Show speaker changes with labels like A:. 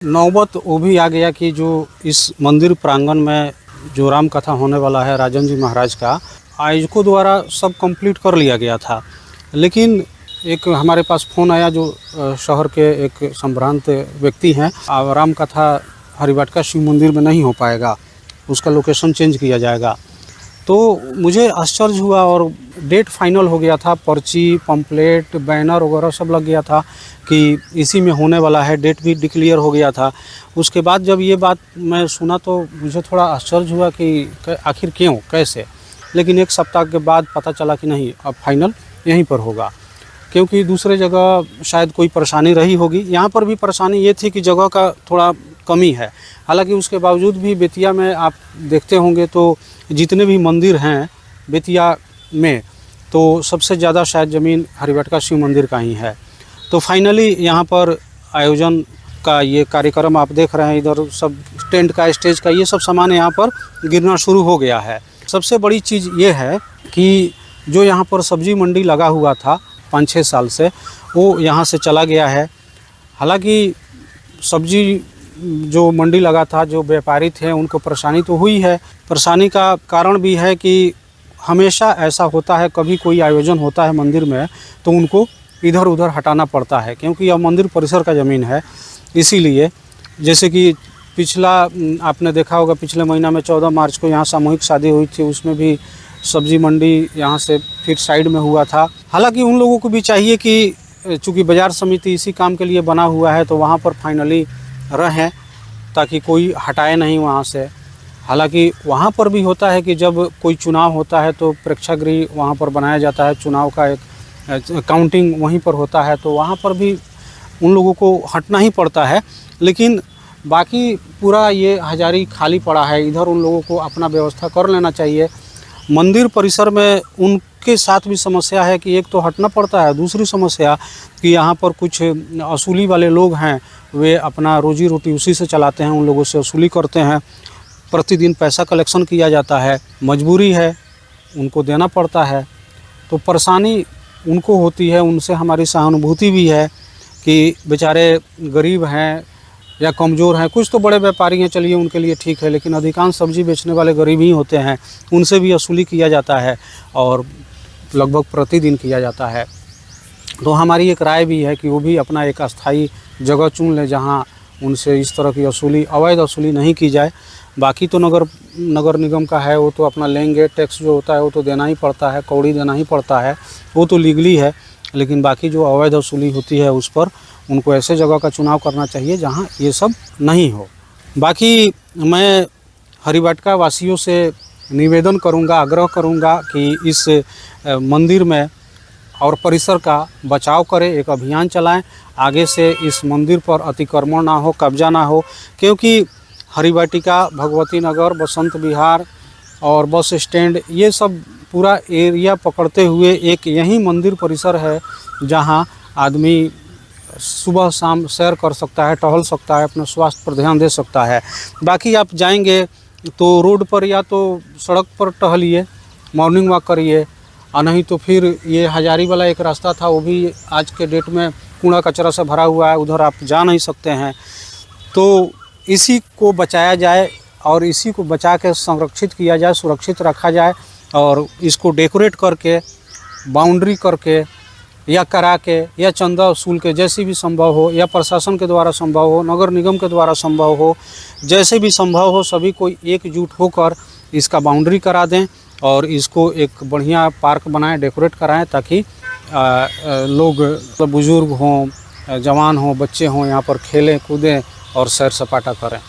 A: नौबत वो भी आ गया कि जो इस मंदिर प्रांगण में जो राम कथा होने वाला है राजन जी महाराज का, आयोजकों द्वारा सब कंप्लीट कर लिया गया था। लेकिन एक हमारे पास फ़ोन आया जो शहर के एक संभ्रांत व्यक्ति हैं, राम कथा हरिवाटिका शिव मंदिर में नहीं हो पाएगा, उसका लोकेशन चेंज किया जाएगा। तो मुझे आश्चर्य हुआ और डेट फाइनल हो गया था, पर्ची, पम्पलेट, बैनर वगैरह सब लग गया था कि इसी में होने वाला है, डेट भी डिक्लेयर हो गया था। उसके बाद जब ये बात मैं सुना तो मुझे थोड़ा आश्चर्य हुआ कि आखिर क्यों, कैसे। लेकिन एक सप्ताह के बाद पता चला कि नहीं, अब फाइनल यहीं पर होगा, क्योंकि दूसरे जगह शायद कोई परेशानी रही होगी। यहाँ पर भी परेशानी ये थी कि जगह का थोड़ा कमी है। हालांकि उसके बावजूद भी बेतिया में आप देखते होंगे तो जितने भी मंदिर हैं बेतिया में, तो सबसे ज़्यादा शायद ज़मीन हरिवाटिका शिव मंदिर का ही है। तो फाइनली यहाँ पर आयोजन का ये कार्यक्रम आप देख रहे हैं, इधर सब टेंट का, स्टेज का, ये सब सामान यहाँ पर गिरना शुरू हो गया है। सबसे बड़ी चीज़ ये है कि जो यहाँ पर सब्जी मंडी लगा हुआ था 5-6 साल से, वो यहाँ से चला गया है। हालांकि सब्जी जो मंडी लगा था, जो व्यापारी थे, उनको परेशानी तो हुई है। परेशानी का कारण भी है कि हमेशा ऐसा होता है, कभी कोई आयोजन होता है मंदिर में तो उनको इधर उधर हटाना पड़ता है, क्योंकि यह मंदिर परिसर का ज़मीन है। इसीलिए जैसे कि पिछला आपने देखा होगा, पिछले महीना में 14 मार्च को यहाँ सामूहिक शादी हुई थी, उसमें भी सब्जी मंडी यहाँ से फिर साइड में हुआ था। हालांकि उन लोगों को भी चाहिए कि चूँकि बाज़ार समिति इसी काम के लिए बना हुआ है, तो वहाँ पर फाइनली रहें ताकि कोई हटाए नहीं वहाँ से। हालांकि वहाँ पर भी होता है कि जब कोई चुनाव होता है तो प्रेक्षागृह वहाँ पर बनाया जाता है, चुनाव का एक काउंटिंग वहीं पर होता है, तो वहाँ पर भी उन लोगों को हटना ही पड़ता है। लेकिन बाकी पूरा ये हजारी खाली पड़ा है, इधर उन लोगों को अपना व्यवस्था कर लेना चाहिए। मंदिर परिसर में उनके साथ भी समस्या है कि एक तो हटना पड़ता है, दूसरी समस्या कि यहाँ पर कुछ असूली वाले लोग हैं, वे अपना रोजी रोटी उसी से चलाते हैं, उन लोगों से वसूली करते हैं, प्रतिदिन पैसा कलेक्शन किया जाता है, मजबूरी है, उनको देना पड़ता है। तो परेशानी उनको होती है, उनसे हमारी सहानुभूति भी है कि बेचारे गरीब हैं या कमज़ोर हैं। कुछ तो बड़े व्यापारी हैं, चलिए उनके लिए ठीक है, लेकिन अधिकांश सब्ज़ी बेचने वाले गरीब ही होते हैं, उनसे भी वसूली किया जाता है और लगभग प्रतिदिन किया जाता है। तो हमारी एक राय भी है कि वो भी अपना एक अस्थाई जगह चुन लें जहाँ उनसे इस तरह की वसूली, अवैध वसूली नहीं की जाए। बाकी तो नगर निगम का है, वो तो अपना लेंगे, टैक्स जो होता है वो तो देना ही पड़ता है, कौड़ी देना ही पड़ता है, वो तो लीगली है। लेकिन बाकी जो अवैध वसूली होती है उस पर उनको ऐसे जगह का चुनाव करना चाहिए जहां ये सब नहीं हो। बाकी मैं हरिवाटिका वासियों से निवेदन करूंगा, आग्रह करूंगा कि इस मंदिर में और परिसर का बचाव करें, एक अभियान चलाएं, आगे से इस मंदिर पर अतिक्रमण ना हो, कब्जा ना हो, क्योंकि हरिवाटिका, भगवती नगर, बसंत विहार और बस स्टैंड, ये सब पूरा एरिया पकड़ते हुए एक यही मंदिर परिसर है जहां आदमी सुबह शाम सैर कर सकता है, टहल सकता है, अपने स्वास्थ्य पर ध्यान दे सकता है। बाकी आप जाएंगे तो रोड पर या तो सड़क पर टहलिए, मॉर्निंग वॉक करिए, और नहीं तो फिर ये हजारी वाला एक रास्ता था, वो भी आज के डेट में कूड़ा कचरा से भरा हुआ है, उधर आप जा नहीं सकते हैं। तो इसी को बचाया जाए और इसी को बचा के संरक्षित किया जाए, सुरक्षित रखा जाए, और इसको डेकोरेट करके, बाउंड्री करके या करा के या चंदा वसूल के, जैसे भी संभव हो, या प्रशासन के द्वारा संभव हो, नगर निगम के द्वारा संभव हो, जैसे भी संभव हो, सभी को एकजुट होकर इसका बाउंड्री करा दें और इसको एक बढ़िया पार्क बनाएं, डेकोरेट कराएं, ताकि लोग, बुज़ुर्ग हों, जवान हों, बच्चे हों, यहाँ पर खेलें कूदें और सैर सपाटा करें।